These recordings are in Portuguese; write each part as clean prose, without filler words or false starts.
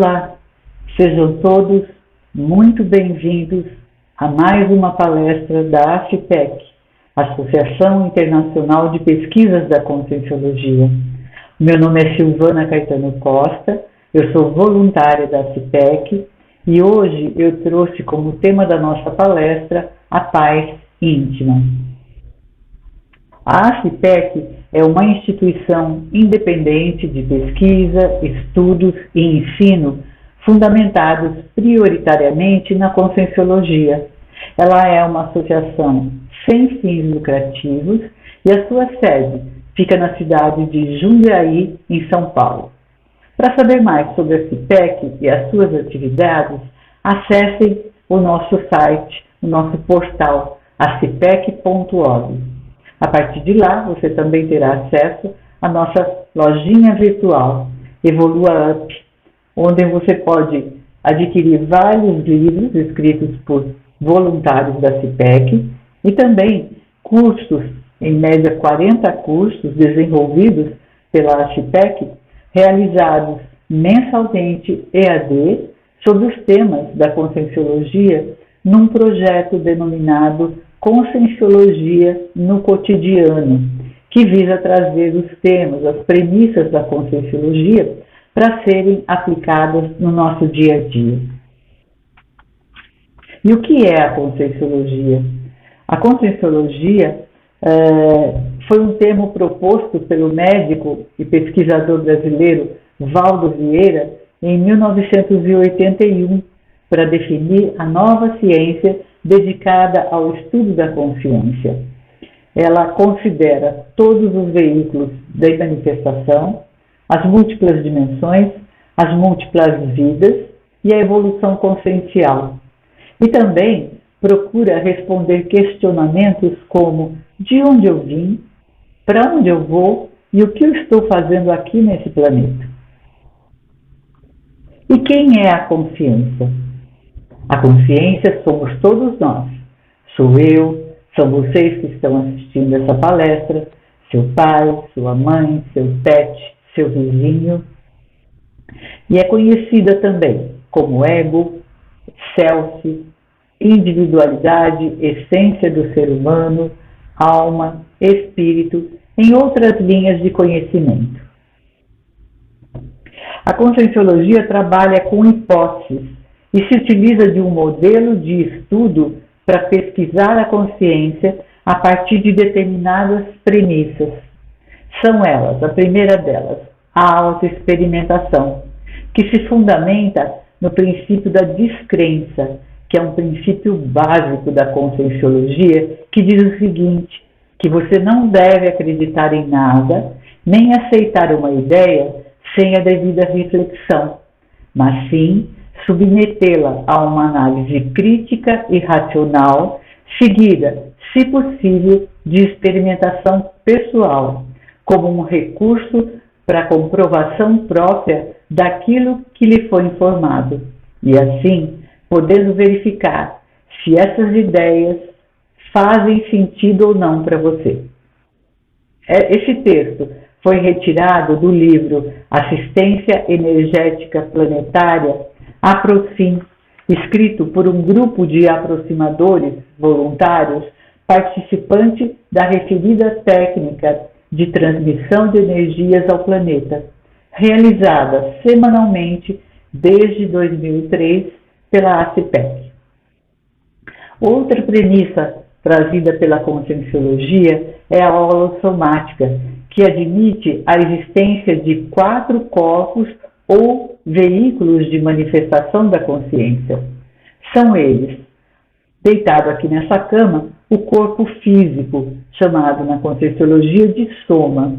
Olá, sejam todos muito bem-vindos a mais uma palestra da ACIPEC, Associação Internacional de Pesquisas da Conscienciologia. Meu nome é Silvana Caetano Costa, eu sou voluntária da ACIPEC e hoje eu trouxe como tema da nossa palestra a paz íntima. A ACIPEC é uma instituição independente de pesquisa, estudos e ensino fundamentados prioritariamente na Conscienciologia. Ela é uma associação sem fins lucrativos e a sua sede fica na cidade de Jundiaí, em São Paulo. Para saber mais sobre a ACIPEC e as suas atividades, acessem o nosso site, o nosso portal acipec.org. A partir de lá, você também terá acesso à nossa lojinha virtual, Evolua Up, onde você pode adquirir vários livros escritos por voluntários da ACIPEC e também cursos, em média 40 cursos desenvolvidos pela ACIPEC, realizados mensalmente EAD sobre os temas da Conscienciologia num projeto denominado Conscienciologia no Cotidiano, que visa trazer os temas, as premissas da Conscienciologia para serem aplicadas no nosso dia a dia. E o que é a Conscienciologia? A Conscienciologia foi um termo proposto pelo médico e pesquisador brasileiro Valdo Vieira em 1981 para definir a nova ciência dedicada ao estudo da consciência. Ela considera todos os veículos da manifestação, as múltiplas dimensões, as múltiplas vidas e a evolução consciencial. E também procura responder questionamentos como: de onde eu vim, para onde eu vou e o que eu estou fazendo aqui nesse planeta. E quem é a consciência? A consciência somos todos nós. Sou eu, são vocês que estão assistindo essa palestra, seu pai, sua mãe, seu pet, seu vizinho. E é conhecida também como ego, self, individualidade, essência do ser humano, alma, espírito, em outras linhas de conhecimento. A Conscienciologia trabalha com hipóteses e se utiliza de um modelo de estudo para pesquisar a consciência a partir de determinadas premissas. São elas, a primeira delas, a autoexperimentação, que se fundamenta no princípio da descrença, que é um princípio básico da Conscienciologia, que diz o seguinte, que você não deve acreditar em nada, nem aceitar uma ideia sem a devida reflexão, mas sim submetê-la a uma análise crítica e racional, seguida, se possível, de experimentação pessoal, como um recurso para a comprovação própria daquilo que lhe foi informado, e assim, podendo verificar se essas ideias fazem sentido ou não para você. Esse texto foi retirado do livro Assistência Energética Planetária, APROCIM, escrito por um grupo de aproximadores voluntários, participantes da referida técnica de transmissão de energias ao planeta, realizada semanalmente desde 2003 pela ACIPEC. Outra premissa trazida pela Conscienciologia é a holossomática, que admite a existência de 4 corpos ou veículos de manifestação da consciência. São eles, deitado aqui nessa cama, o corpo físico, chamado na Conscienciologia de soma.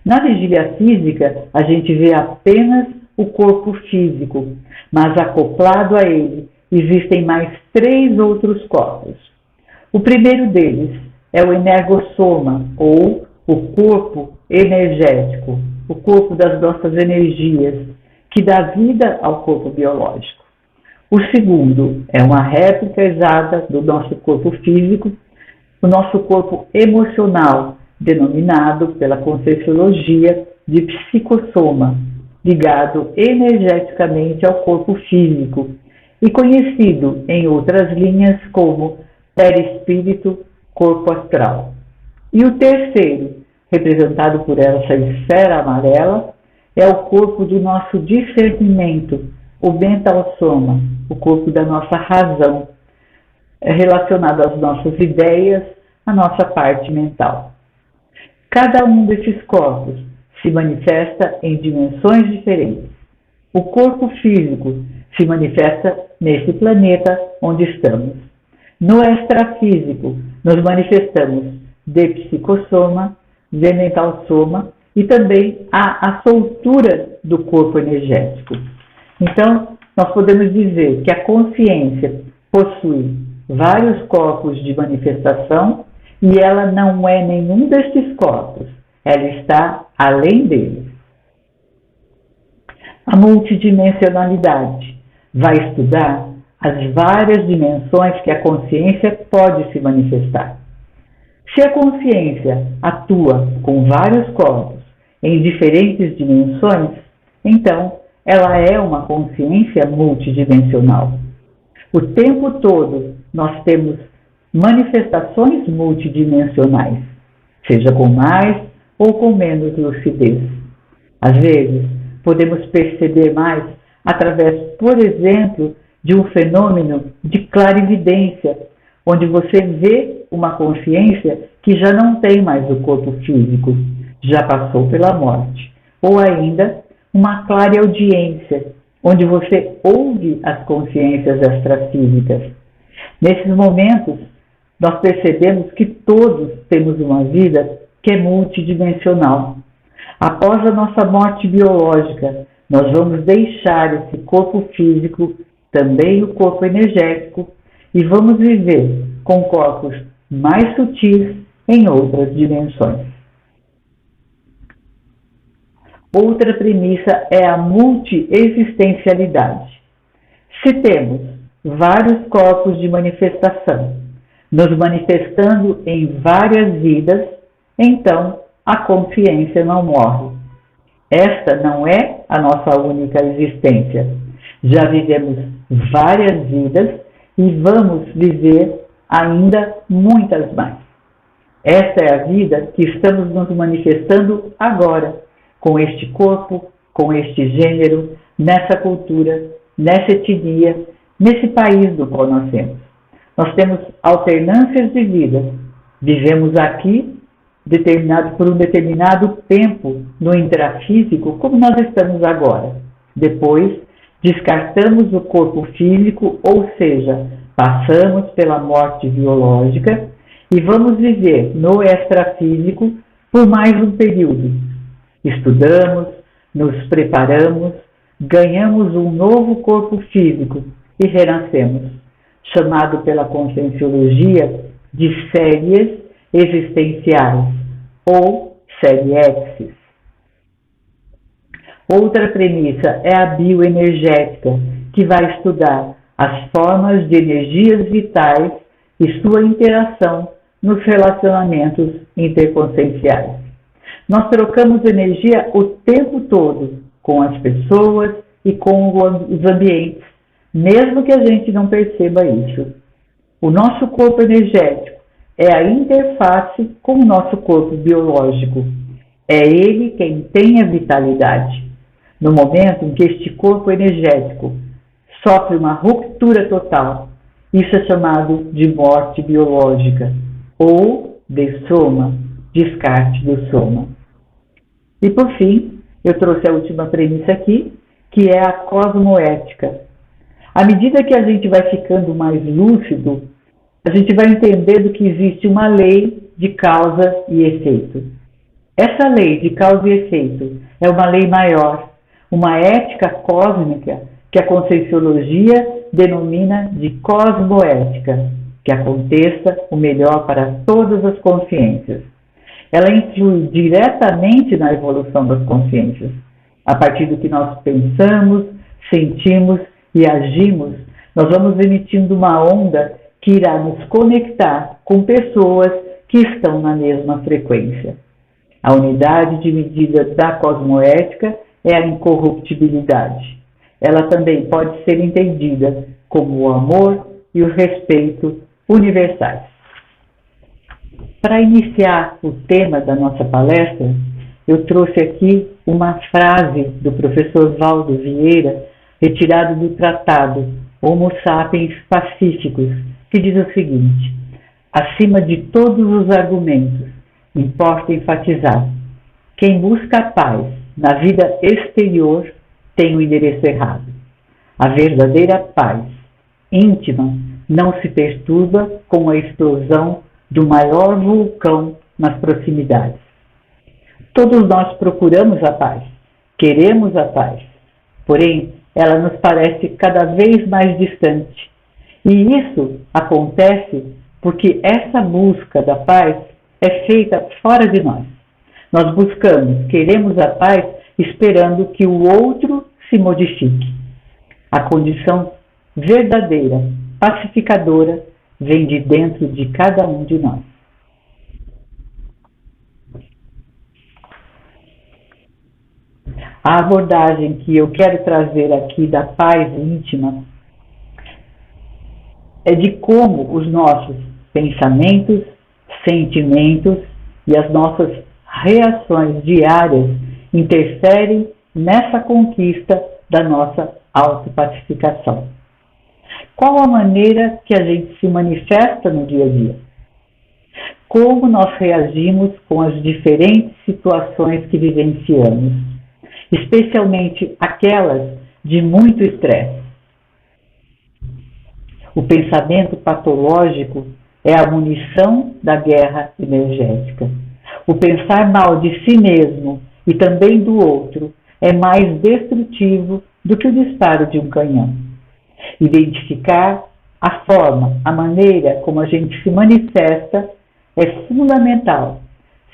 Na vigília física, a gente vê apenas o corpo físico, mas acoplado a ele existem mais 3 outros corpos. O primeiro deles é o energossoma, ou o corpo energético, o corpo das nossas energias, que dá vida ao corpo biológico. O segundo é uma réplica exata do nosso corpo físico, o nosso corpo emocional, denominado pela Conscienciologia de psicossoma, ligado energeticamente ao corpo físico e conhecido em outras linhas como perispírito, corpo astral. E o terceiro, representado por essa esfera amarela, é o corpo do nosso discernimento, o mental soma, o corpo da nossa razão, relacionado às nossas ideias, à nossa parte mental. Cada um desses corpos se manifesta em dimensões diferentes. O corpo físico se manifesta nesse planeta onde estamos. No extrafísico, nos manifestamos de psicossoma, de mental soma e também a soltura do corpo energético. Então, nós podemos dizer que a consciência possui vários corpos de manifestação e ela não é nenhum destes corpos, ela está além deles. A multidimensionalidade vai estudar as várias dimensões que a consciência pode se manifestar. Se a consciência atua com vários corpos em diferentes dimensões, então ela é uma consciência multidimensional. O tempo todo nós temos manifestações multidimensionais, seja com mais ou com menos lucidez. Às vezes, podemos perceber mais através, por exemplo, de um fenômeno de clarividência, onde você vê uma consciência que já não tem mais o corpo físico, já passou pela morte. Ou ainda, uma clareaudiência, onde você ouve as consciências extrafísicas. Nesses momentos, nós percebemos que todos temos uma vida que é multidimensional. Após a nossa morte biológica, nós vamos deixar esse corpo físico, também o corpo energético, e vamos viver com corpos mais sutis em outras dimensões. Outra premissa é a multiexistencialidade. Se temos vários corpos de manifestação, nos manifestando em várias vidas, então a consciência não morre. Esta não é a nossa única existência. Já vivemos várias vidas e vamos viver ainda muitas mais. Esta é a vida que estamos nos manifestando agora, com este corpo, com este gênero, nessa cultura, nessa etnia, nesse país do qual nascemos. Nós temos alternâncias de vida. Vivemos aqui por um determinado tempo no intrafísico, como nós estamos agora. Depois, descartamos o corpo físico, ou seja, passamos pela morte biológica e vamos viver no extrafísico por mais um período. Estudamos, nos preparamos, ganhamos um novo corpo físico e renascemos, chamado pela Conscienciologia de séries existenciais ou seriexes. Outra premissa é a bioenergética, que vai estudar as formas de energias vitais e sua interação nos relacionamentos interconscienciais. Nós trocamos energia o tempo todo com as pessoas e com os ambientes, mesmo que a gente não perceba isso. O nosso corpo energético é a interface com o nosso corpo biológico. É ele quem tem a vitalidade. No momento em que este corpo energético sofre uma ruptura total, isso é chamado de morte biológica, ou de soma, descarte do soma. E por fim, eu trouxe a última premissa aqui, que é a cosmoética. À medida que a gente vai ficando mais lúcido, a gente vai entendendo que existe uma lei de causa e efeito. Essa lei de causa e efeito é uma lei maior, uma ética cósmica que a Conscienciologia denomina de cosmoética, que aconteça o melhor para todas as consciências. Ela influi diretamente na evolução das consciências. A partir do que nós pensamos, sentimos e agimos, nós vamos emitindo uma onda que irá nos conectar com pessoas que estão na mesma frequência. A unidade de medida da cosmoética é a incorruptibilidade. Ela também pode ser entendida como o amor e o respeito universais. Para iniciar o tema da nossa palestra, eu trouxe aqui uma frase do professor Valdo Vieira, retirado do tratado Homo Sapiens Pacíficos, que diz o seguinte: acima de todos os argumentos, importa enfatizar: quem busca a paz na vida exterior tem o endereço errado. A verdadeira paz íntima não se perturba com a explosão do maior vulcão nas proximidades. Todos nós procuramos a paz, queremos a paz, porém ela nos parece cada vez mais distante. E isso acontece porque essa busca da paz é feita fora de nós. Nós buscamos, queremos a paz, esperando que o outro se modifique. A condição verdadeira, pacificadora, vem de dentro de cada um de nós. A abordagem que eu quero trazer aqui da paz íntima é de como os nossos pensamentos, sentimentos e as nossas reações diárias interferem nessa conquista da nossa autopacificação. Qual a maneira que a gente se manifesta no dia a dia? Como nós reagimos com as diferentes situações que vivenciamos, especialmente aquelas de muito estresse. O pensamento patológico é a munição da guerra energética. O pensar mal de si mesmo e também do outro é mais destrutivo do que o disparo de um canhão. Identificar a forma, a maneira como a gente se manifesta é fundamental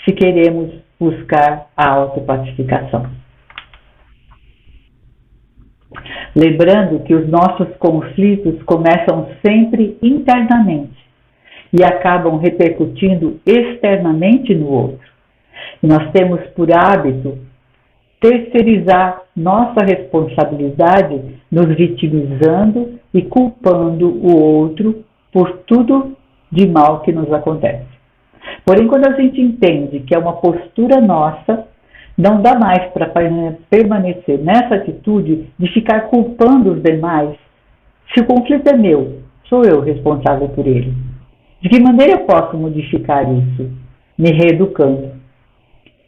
se queremos buscar a autopacificação. Lembrando que os nossos conflitos começam sempre internamente e acabam repercutindo externamente no outro. E nós temos por hábito terceirizar nossa responsabilidade, nos vitimizando e culpando o outro por tudo de mal que nos acontece. Porém, quando a gente entende que é uma postura nossa, não dá mais para permanecer nessa atitude de ficar culpando os demais. Se o conflito é meu, sou eu responsável por ele. De que maneira eu posso modificar isso? Me reeducando.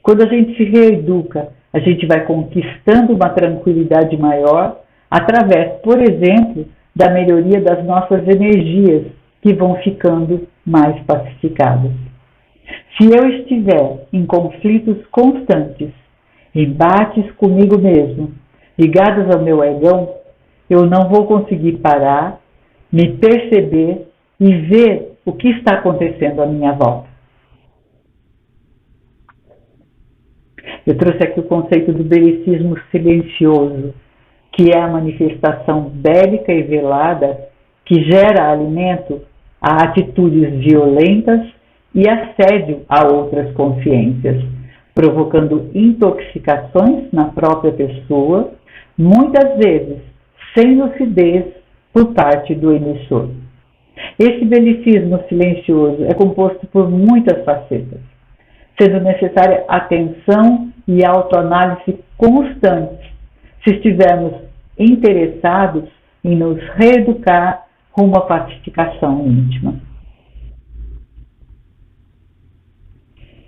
Quando a gente se reeduca, a gente vai conquistando uma tranquilidade maior através, por exemplo, da melhoria das nossas energias, que vão ficando mais pacificadas. Se eu estiver em conflitos constantes, embates comigo mesmo, ligados ao meu egão, eu não vou conseguir parar, me perceber e ver o que está acontecendo à minha volta. Eu trouxe aqui o conceito do belicismo silencioso, que é a manifestação bélica e velada que gera alimento a atitudes violentas e assédio a outras consciências, provocando intoxicações na própria pessoa, muitas vezes sem lucidez por parte do emissor. Esse belicismo silencioso é composto por muitas facetas, sendo necessária atenção e autoanálise constantes se estivermos interessados em nos reeducar rumo à pacificação íntima.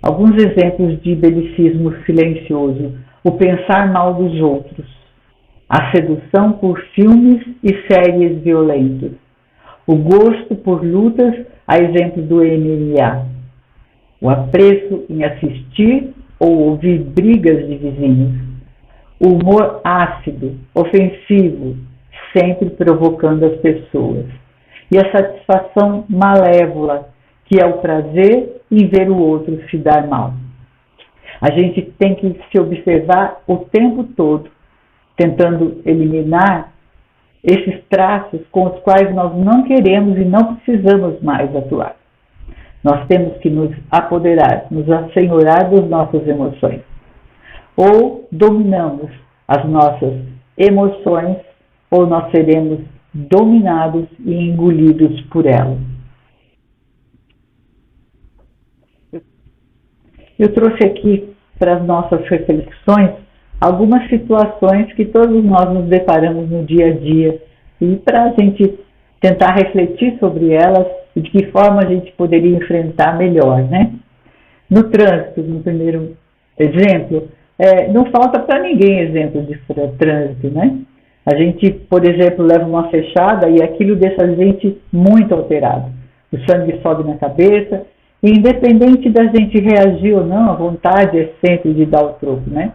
Alguns exemplos de belicismo silencioso: o pensar mal dos outros, a sedução por filmes e séries violentos, o gosto por lutas, a exemplo do MMA, o apreço em assistir ou ouvir brigas de vizinhos, o humor ácido, ofensivo, sempre provocando as pessoas, e a satisfação malévola, que é o prazer em ver o outro se dar mal. A gente tem que se observar o tempo todo, tentando eliminar esses traços com os quais nós não queremos e não precisamos mais atuar. Nós temos que nos apoderar, nos assenhorar das nossas emoções. Ou dominamos as nossas emoções ou nós seremos dominados e engolidos por elas. Eu trouxe aqui para as nossas reflexões algumas situações que todos nós nos deparamos no dia a dia e para a gente tentar refletir sobre elas e de que forma a gente poderia enfrentar melhor, né? No trânsito, no primeiro exemplo, não falta para ninguém exemplo de trânsito, né? A gente, por exemplo, leva uma fechada e aquilo deixa a gente muito alterado. O sangue sobe na cabeça e independente da gente reagir ou não, a vontade é sempre de dar o troco, né?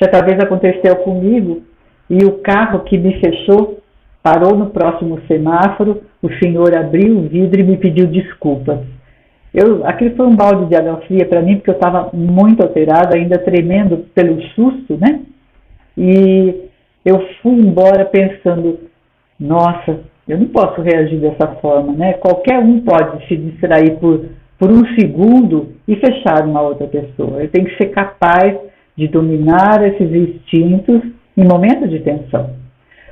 Certa vez aconteceu comigo e o carro que me fechou parou no próximo semáforo, o senhor abriu o vidro e me pediu desculpas. Aquilo foi um balde de água fria para mim, porque eu estava muito alterada, ainda tremendo pelo susto, né? E eu fui embora pensando, nossa, eu não posso reagir dessa forma, né? Qualquer um pode se distrair por um segundo e fechar uma outra pessoa. Eu tenho que ser capaz de dominar esses instintos em momentos de tensão.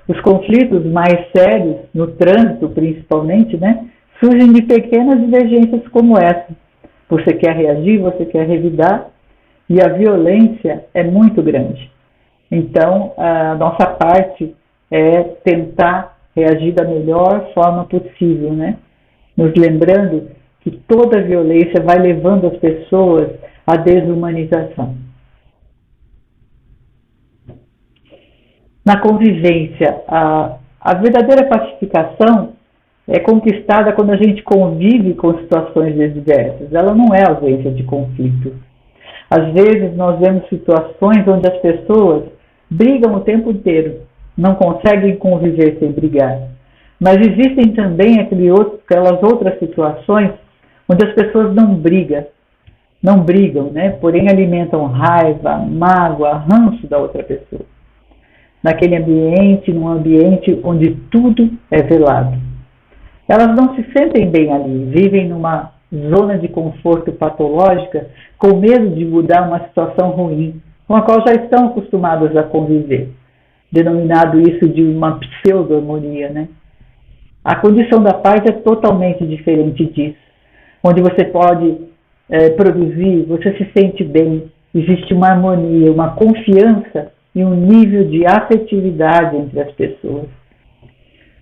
Os conflitos mais sérios, no trânsito principalmente, né, surgem de pequenas divergências como essa. Você quer reagir, você quer revidar, e a violência é muito grande. Então, a nossa parte é tentar reagir da melhor forma possível, né? Nos lembrando que toda violência vai levando as pessoas à desumanização. Na convivência, a verdadeira pacificação é conquistada quando a gente convive com situações diversas. Ela não é ausência de conflito. Às vezes nós vemos situações onde as pessoas brigam o tempo inteiro, não conseguem conviver sem brigar. Mas existem também aquelas outras situações onde as pessoas não brigam, né? Porém alimentam raiva, mágoa, ranço da outra pessoa. Num ambiente onde tudo é velado. Elas não se sentem bem ali, vivem numa zona de conforto patológica com medo de mudar uma situação ruim, com a qual já estão acostumadas a conviver, denominado isso de uma pseudo-harmonia, né? A condição da paz é totalmente diferente disso, onde você pode produzir, você se sente bem, existe uma harmonia, uma confiança e um nível de afetividade entre as pessoas.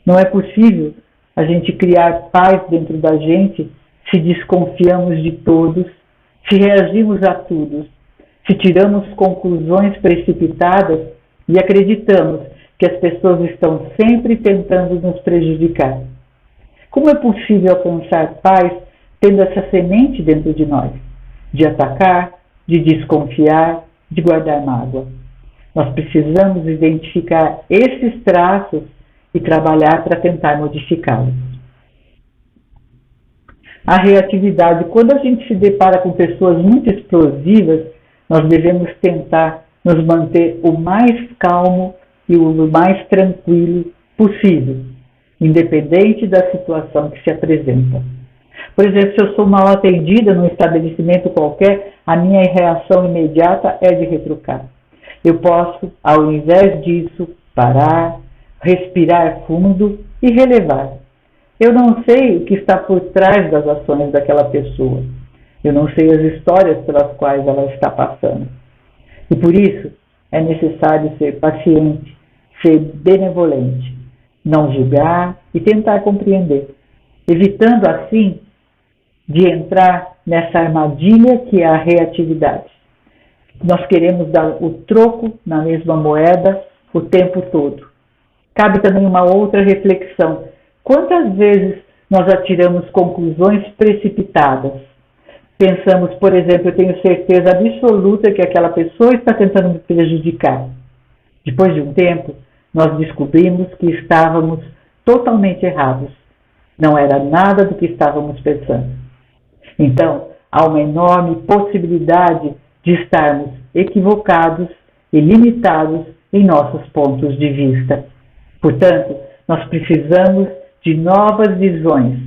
Não é possível a gente criar paz dentro da gente se desconfiamos de todos, se reagimos a tudo, se tiramos conclusões precipitadas e acreditamos que as pessoas estão sempre tentando nos prejudicar. Como é possível alcançar paz tendo essa semente dentro de nós, de atacar, de desconfiar, de guardar mágoa? Nós precisamos identificar esses traços e trabalhar para tentar modificá-los. A reatividade. Quando a gente se depara com pessoas muito explosivas, nós devemos tentar nos manter o mais calmo e o mais tranquilo possível, independente da situação que se apresenta. Por exemplo, se eu sou mal atendida num estabelecimento qualquer, a minha reação imediata é de retrucar. Eu posso, ao invés disso, parar, respirar fundo e relevar. Eu não sei o que está por trás das ações daquela pessoa. Eu não sei as histórias pelas quais ela está passando. E por isso é necessário ser paciente, ser benevolente, não julgar e tentar compreender, evitando assim de entrar nessa armadilha que é a reatividade. Nós queremos dar o troco na mesma moeda o tempo todo. Cabe também uma outra reflexão. Quantas vezes nós atiramos conclusões precipitadas? Pensamos, por exemplo, eu tenho certeza absoluta que aquela pessoa está tentando me prejudicar. Depois de um tempo, nós descobrimos que estávamos totalmente errados. Não era nada do que estávamos pensando. Então, há uma enorme possibilidade de estarmos equivocados e limitados em nossos pontos de vista. Portanto, nós precisamos de novas visões,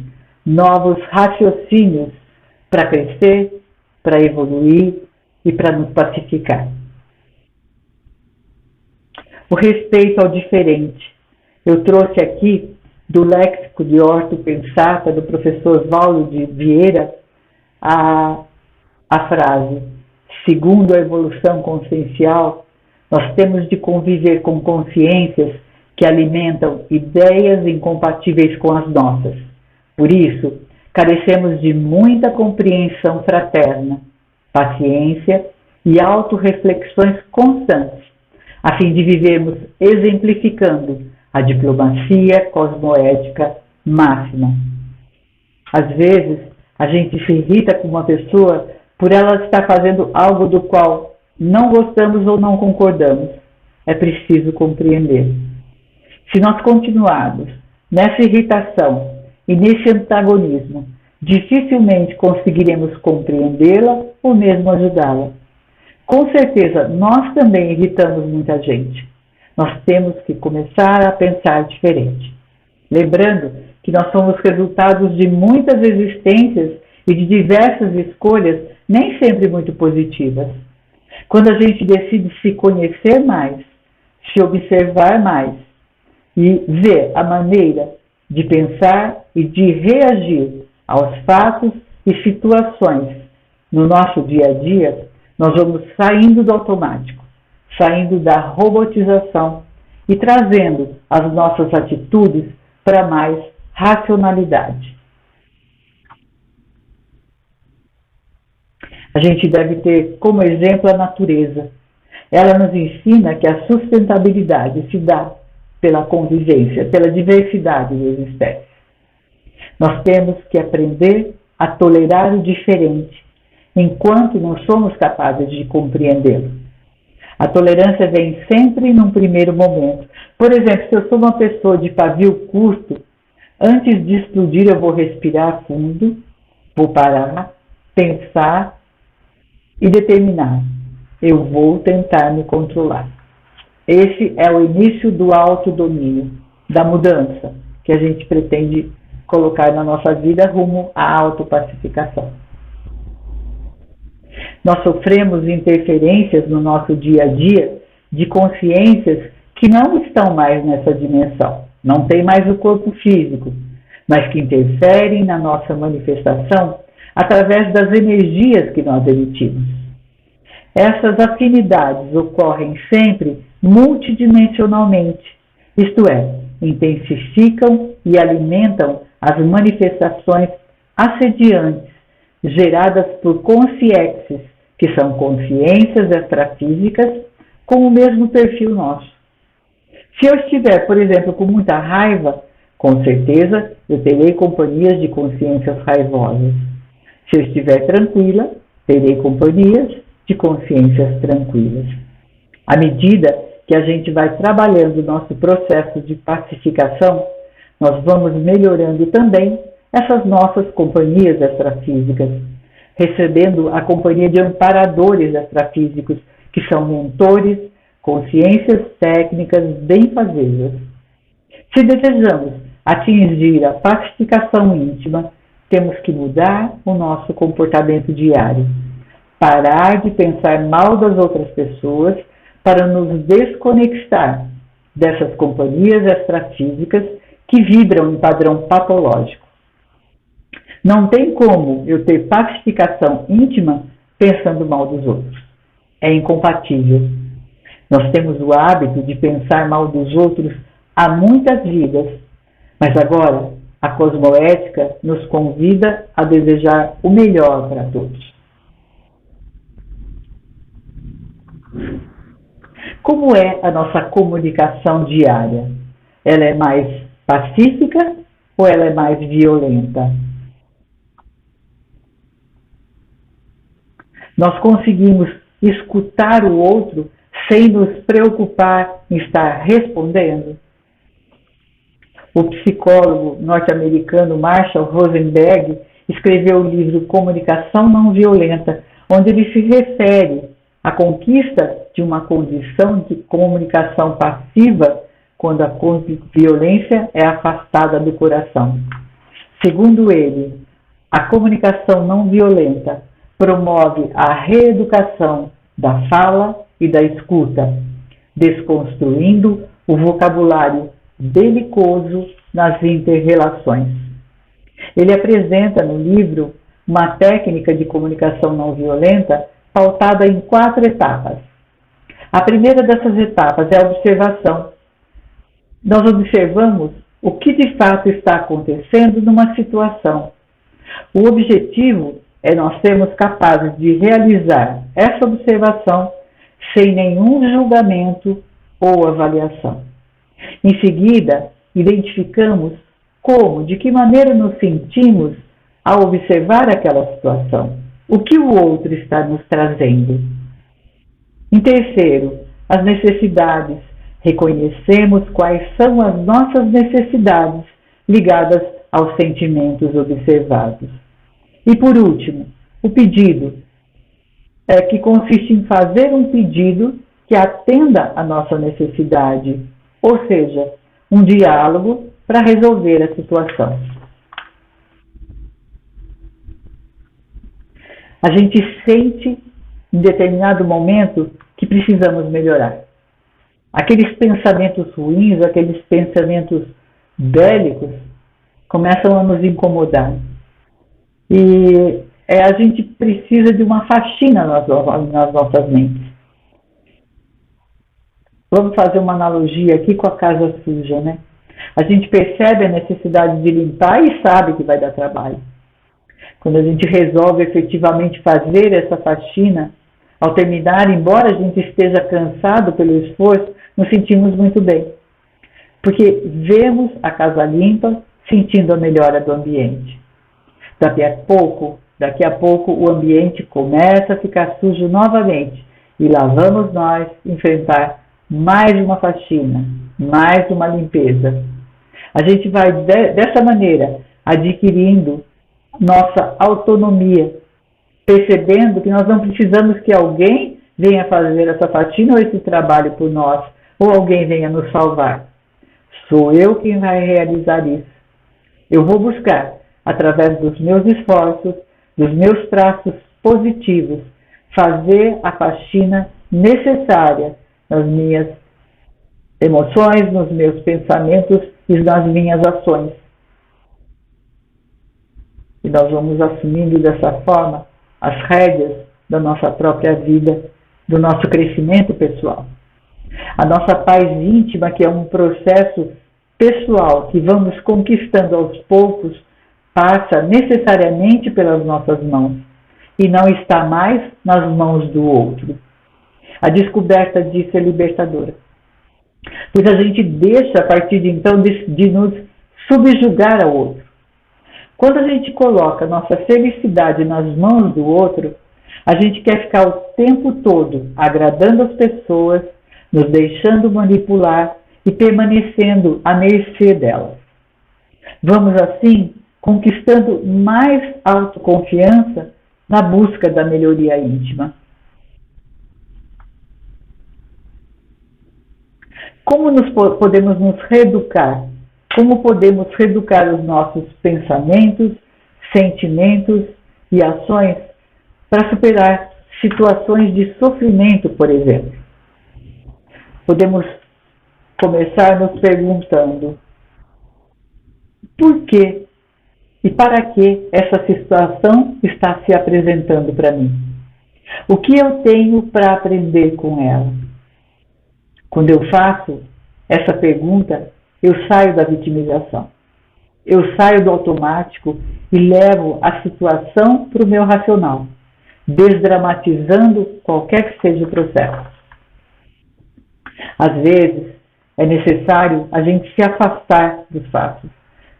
novos raciocínios para crescer, para evoluir e para nos pacificar. o respeito ao diferente. Eu trouxe aqui do Léxico de Orto Pensata, do professor Oswaldo de Vieira, a frase: segundo a evolução consciencial, nós temos de conviver com consciências que alimentam ideias incompatíveis com as nossas. Por isso, carecemos de muita compreensão fraterna, paciência e autorreflexões constantes, a fim de vivermos exemplificando a diplomacia cosmoética máxima. Às vezes, a gente se irrita com uma pessoa por ela estar fazendo algo do qual não gostamos ou não concordamos. É preciso compreender. Se nós continuarmos nessa irritação e nesse antagonismo, dificilmente conseguiremos compreendê-la ou mesmo ajudá-la. Com certeza, nós também irritamos muita gente. Nós temos que começar a pensar diferente. Lembrando que nós somos resultados de muitas existências e de diversas escolhas, nem sempre muito positivas. Quando a gente decide se conhecer mais, se observar mais e ver a maneira de pensar e de reagir aos fatos e situações no nosso dia a dia, nós vamos saindo do automático, saindo da robotização e trazendo as nossas atitudes para mais racionalidade. A gente deve ter como exemplo a natureza. Ela nos ensina que a sustentabilidade se dá pela convivência, pela diversidade das espécies. Nós temos que aprender a tolerar o diferente, enquanto não somos capazes de compreendê-lo. A tolerância vem sempre num primeiro momento. Por exemplo, se eu sou uma pessoa de pavio curto, antes de explodir eu vou respirar fundo, vou parar, pensar e determinar. Eu vou tentar me controlar. Esse é o início do autodomínio, da mudança que a gente pretende colocar na nossa vida rumo à autopacificação. Nós sofremos interferências no nosso dia a dia de consciências que não estão mais nessa dimensão, não tem mais o corpo físico, mas que interferem na nossa manifestação através das energias que nós emitimos. Essas afinidades ocorrem sempre multidimensionalmente, isto é, intensificam e alimentam as manifestações assediantes geradas por consciências, que são consciências extrafísicas com o mesmo perfil nosso. Se eu estiver, por exemplo, com muita raiva, com certeza eu terei companhias de consciências raivosas. Se eu estiver tranquila, terei companhias de consciências tranquilas. À medida que a gente vai trabalhando o nosso processo de pacificação, nós vamos melhorando também essas nossas companhias extrafísicas, recebendo a companhia de amparadores extrafísicos, que são mentores, consciências técnicas benfazejas. Se desejamos atingir a pacificação íntima, temos que mudar o nosso comportamento diário, parar de pensar mal das outras pessoas para nos desconectar dessas companhias extrafísicas que vibram em padrão patológico. Não tem como eu ter pacificação íntima pensando mal dos outros. É incompatível. Nós temos o hábito de pensar mal dos outros há muitas vidas, mas agora a cosmoética nos convida a desejar o melhor para todos. Como é a nossa comunicação diária? Ela é mais pacífica ou ela é mais violenta? Nós conseguimos escutar o outro sem nos preocupar em estar respondendo? O psicólogo norte-americano Marshall Rosenberg escreveu o livro Comunicação Não Violenta, onde ele se refere à conquista de uma condição de comunicação passiva quando a violência é afastada do coração. Segundo ele, a comunicação não violenta promove a reeducação da fala e da escuta, desconstruindo o vocabulário belicoso nas inter-relações. Ele apresenta no livro uma técnica de comunicação não violenta pautada em 4 etapas. A primeira dessas etapas é a observação. Nós observamos o que de fato está acontecendo numa situação. O objetivo é nós sermos capazes de realizar essa observação sem nenhum julgamento ou avaliação. Em seguida, identificamos como, de que maneira nos sentimos ao observar aquela situação, o que o outro está nos trazendo. Em terceiro, as necessidades. Reconhecemos quais são as nossas necessidades ligadas aos sentimentos observados. E por último, o pedido, que consiste em fazer um pedido que atenda à nossa necessidade, ou seja, um diálogo para resolver a situação. A gente sente, em determinado momento, que precisamos melhorar. Aqueles pensamentos ruins, aqueles pensamentos bélicos, começam a nos incomodar. E a gente precisa de uma faxina nas nossas mentes. Vamos fazer uma analogia aqui com a casa suja, né? A gente percebe a necessidade de limpar e sabe que vai dar trabalho. Quando a gente resolve efetivamente fazer essa faxina, ao terminar, embora a gente esteja cansado pelo esforço, nos sentimos muito bem. Porque vemos a casa limpa, sentindo a melhora do ambiente. Daqui a pouco o ambiente começa a ficar sujo novamente e lá vamos nós enfrentar mais uma faxina, mais uma limpeza. A gente vai dessa maneira adquirindo nossa autonomia, percebendo que nós não precisamos que alguém venha fazer essa faxina ou esse trabalho por nós, ou alguém venha nos salvar. Sou eu quem vai realizar isso. Eu vou buscar, através dos meus esforços, dos meus traços positivos, fazer a faxina necessária nas minhas emoções, nos meus pensamentos e nas minhas ações. E nós vamos assumindo dessa forma as rédeas da nossa própria vida, do nosso crescimento pessoal. A nossa paz íntima, que é um processo pessoal que vamos conquistando aos poucos, passa necessariamente pelas nossas mãos e não está mais nas mãos do outro. A descoberta disso é libertadora. Pois a gente deixa, a partir de então, de nos subjugar ao outro. Quando a gente coloca nossa felicidade nas mãos do outro, a gente quer ficar o tempo todo agradando as pessoas, nos deixando manipular e permanecendo à mercê delas. Vamos assim conquistando mais autoconfiança na busca da melhoria íntima. Como podemos nos reeducar? Como podemos reeducar os nossos pensamentos, sentimentos e ações para superar situações de sofrimento, por exemplo? Podemos começar nos perguntando: por que e para que essa situação está se apresentando para mim? O que eu tenho para aprender com ela? Quando eu faço essa pergunta, eu saio da vitimização. Eu saio do automático e levo a situação para o meu racional, desdramatizando qualquer que seja o processo. Às vezes, é necessário a gente se afastar dos fatos,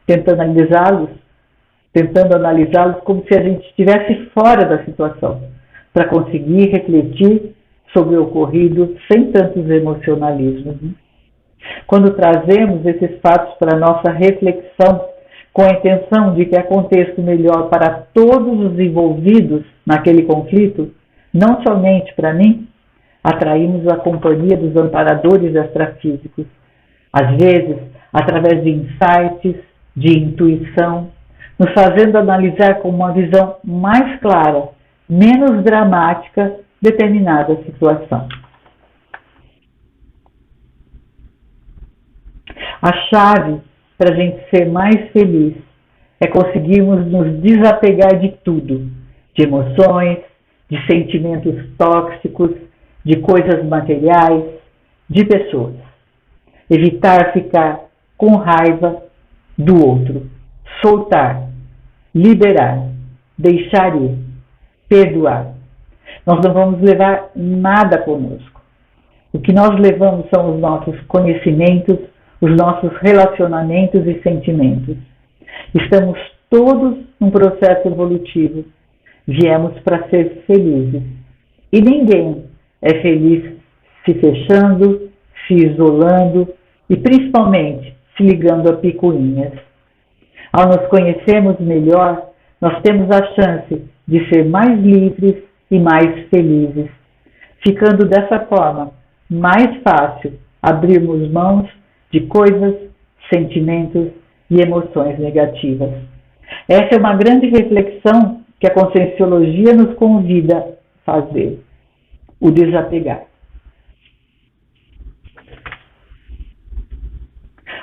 tentando analisá-los como se a gente estivesse fora da situação, para conseguir refletir sobre o ocorrido sem tantos emocionalismos. Quando trazemos esses fatos para a nossa reflexão, com a intenção de que aconteça o melhor para todos os envolvidos naquele conflito, não somente para mim, atraímos a companhia dos amparadores extrafísicos, às vezes através de insights, de intuição, nos fazendo analisar com uma visão mais clara, menos dramática, determinada situação. A chave para a gente ser mais feliz é conseguirmos nos desapegar de tudo, de emoções, de sentimentos tóxicos, de coisas materiais, de pessoas. Evitar ficar com raiva do outro, soltar, liberar, deixar ir, perdoar. Nós não vamos levar nada conosco. O que nós levamos são os nossos conhecimentos, os nossos relacionamentos e sentimentos. Estamos todos num processo evolutivo. Viemos para ser felizes. E ninguém é feliz se fechando, se isolando e principalmente se ligando a picuinhas. Ao nos conhecermos melhor, nós temos a chance de ser mais livres e mais felizes, ficando dessa forma mais fácil abrirmos mãos de coisas, sentimentos e emoções negativas. Essa é uma grande reflexão que a Conscienciologia nos convida a fazer, o desapegar.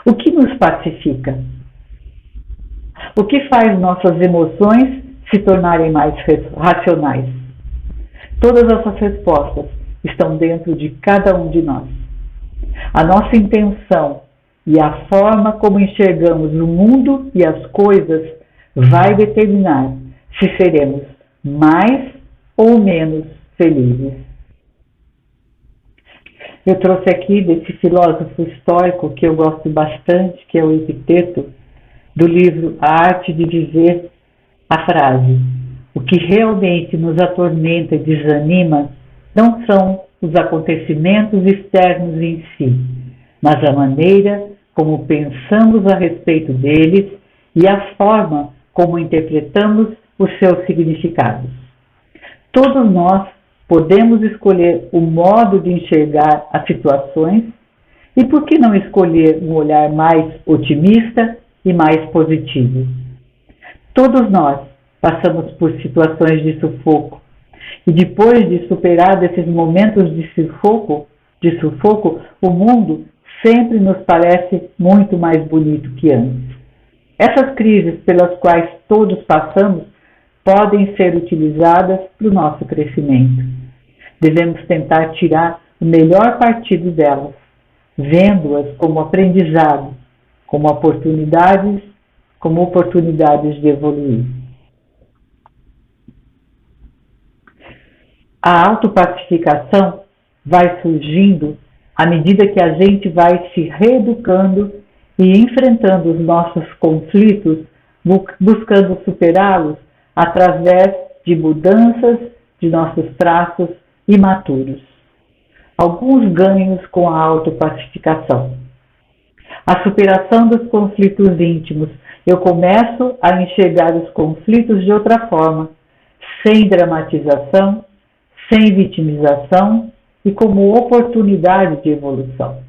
O que nos pacifica? O que faz nossas emoções se tornarem mais racionais? Todas essas respostas estão dentro de cada um de nós. A nossa intenção e a forma como enxergamos o mundo e as coisas vai determinar se seremos mais ou menos felizes. Eu trouxe aqui desse filósofo estoico que eu gosto bastante, que é o Epiteto, do livro A Arte de Viver, a frase: o que realmente nos atormenta e desanima não são os acontecimentos externos em si, mas a maneira como pensamos a respeito deles e a forma como interpretamos os seus significados. Todos nós podemos escolher o modo de enxergar as situações e por que não escolher um olhar mais otimista e mais positivo? Todos nós passamos por situações de sufoco e depois de superar esses momentos de sufoco, o mundo sempre nos parece muito mais bonito que antes. Essas crises pelas quais todos passamos podem ser utilizadas para o nosso crescimento. Devemos tentar tirar o melhor partido delas, vendo-as como aprendizado, como oportunidades de evoluir. A autopacificação vai surgindo à medida que a gente vai se reeducando e enfrentando os nossos conflitos, buscando superá-los através de mudanças de nossos traços imaturos. Alguns ganhos com a autopacificação. A superação dos conflitos íntimos. Eu começo a enxergar os conflitos de outra forma, sem dramatização, sem vitimização e como oportunidade de evolução.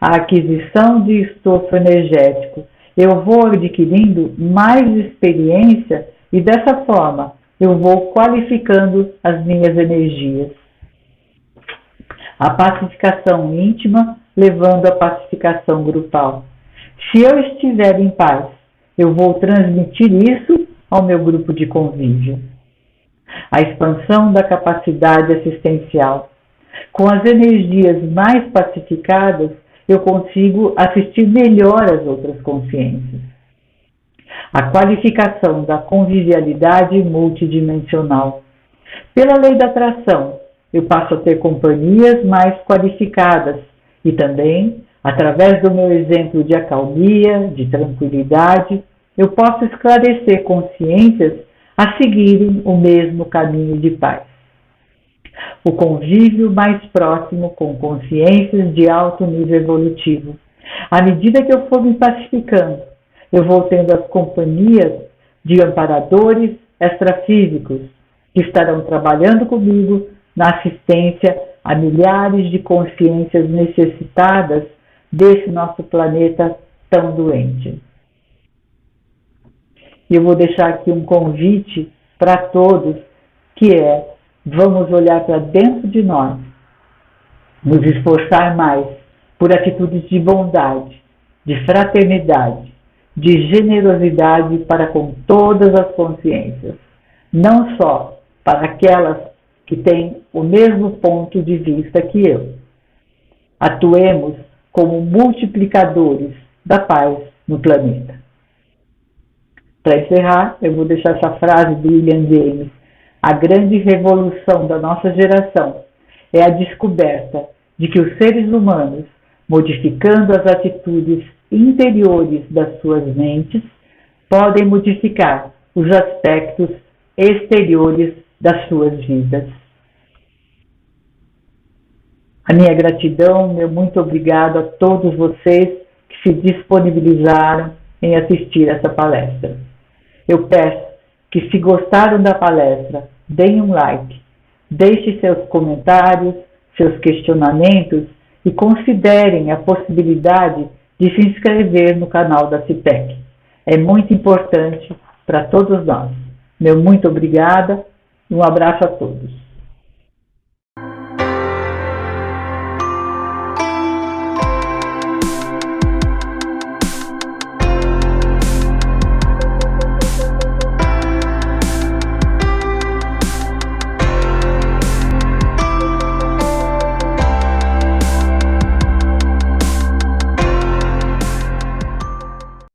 A aquisição de estofo energético. Eu vou adquirindo mais experiência e dessa forma eu vou qualificando as minhas energias. A pacificação íntima levando à pacificação grupal. Se eu estiver em paz, eu vou transmitir isso ao meu grupo de convívio. A expansão da capacidade assistencial. Com as energias mais pacificadas, eu consigo assistir melhor às outras consciências. A qualificação da convivialidade multidimensional. Pela lei da atração, eu passo a ter companhias mais qualificadas e também, através do meu exemplo de acalmia, de tranquilidade, eu posso esclarecer consciências a seguirem o mesmo caminho de paz. O convívio mais próximo com consciências de alto nível evolutivo. À medida que eu for me pacificando, eu vou tendo as companhias de amparadores extrafísicos que estarão trabalhando comigo na assistência a milhares de consciências necessitadas desse nosso planeta tão doente. E eu vou deixar aqui um convite para todos, que é: vamos olhar para dentro de nós, nos esforçar mais por atitudes de bondade, de fraternidade, de generosidade para com todas as consciências, não só para aquelas que têm o mesmo ponto de vista que eu. Atuemos como multiplicadores da paz no planeta. Para encerrar, eu vou deixar essa frase do William James. A grande revolução da nossa geração é a descoberta de que os seres humanos, modificando as atitudes interiores das suas mentes, podem modificar os aspectos exteriores das suas vidas. A minha gratidão, meu muito obrigado a todos vocês que se disponibilizaram em assistir essa palestra. Eu peço que, se gostaram da palestra, deem um like, deixem seus comentários, seus questionamentos e considerem a possibilidade de se inscrever no canal da CITEC. É muito importante para todos nós. Meu muito obrigada e um abraço a todos.